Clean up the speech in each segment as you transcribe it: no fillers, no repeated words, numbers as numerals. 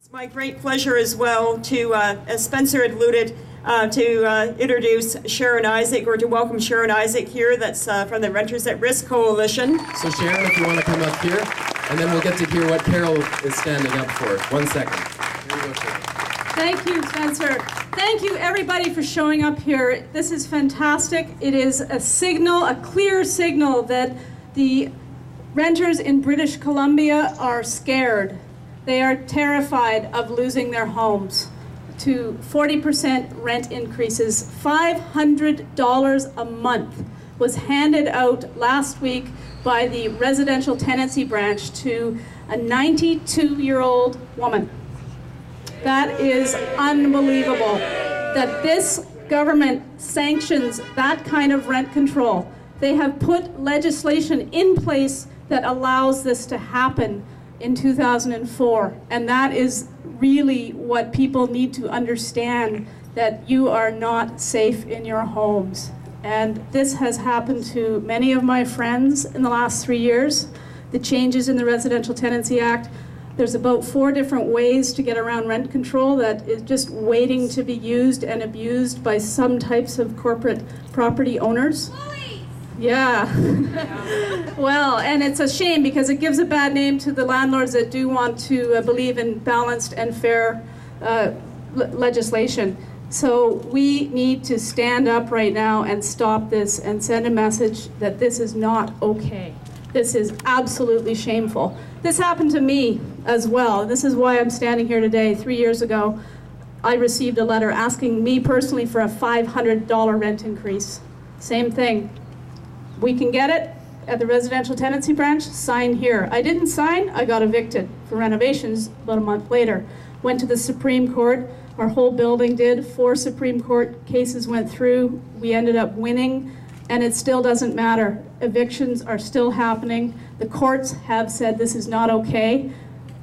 It's my great pleasure as well to, as Spencer had alluded, to introduce Sharon Isaak, or to welcome Sharon Isaak here, that's from the Renters at Risk Coalition. So Sharon, if you want to come up here, and then we'll get to hear what Carol is standing up for. 1 second. Here you go, Sharon. Thank you, Spencer. Thank you, everybody, for showing up here. This is fantastic. It is a signal, a clear signal, that the renters in British Columbia are scared. They are terrified of losing their homes to 40% rent increases. $500 a month was handed out last week by the residential tenancy branch to a 92-year-old woman. That is unbelievable that this government sanctions that kind of rent control. They have put legislation in place that allows this to happen in 2004, and that is really what people need to understand, that you are not safe in your homes. And this has happened to many of my friends in the last 3 years. The changes in the Residential Tenancy Act, there's about 4 different ways to get around rent control that is just waiting to be used and abused by some types of corporate property owners. Yeah. Well, and it's a shame because it gives a bad name to the landlords that do want to believe in balanced and fair legislation. So we need to stand up right now and stop this and send a message that this is not okay. This is absolutely shameful. This happened to me as well. This is why I'm standing here today. 3 years ago, I received a letter asking me personally for a $500 rent increase. Same thing. We can get it at the residential tenancy branch, sign here. I didn't sign, I got evicted for renovations about a month later. Went to the Supreme Court, our whole building did. 4 Supreme Court cases went through. We ended up winning, and it still doesn't matter. Evictions are still happening. The courts have said this is not okay.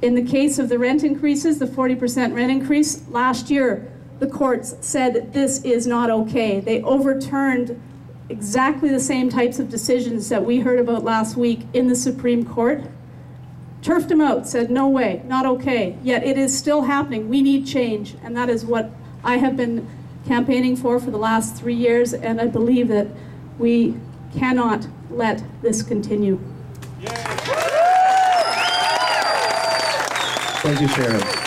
In the case of the rent increases, the 40% rent increase, last year the courts said this is not okay. They overturned exactly the same types of decisions that we heard about last week in the Supreme Court. Turfed them out, said no way, not okay. Yet it is still happening. We need change, and that is what I have been campaigning for the last 3 years, and I believe that we cannot let this continue. Thank you, Sharon.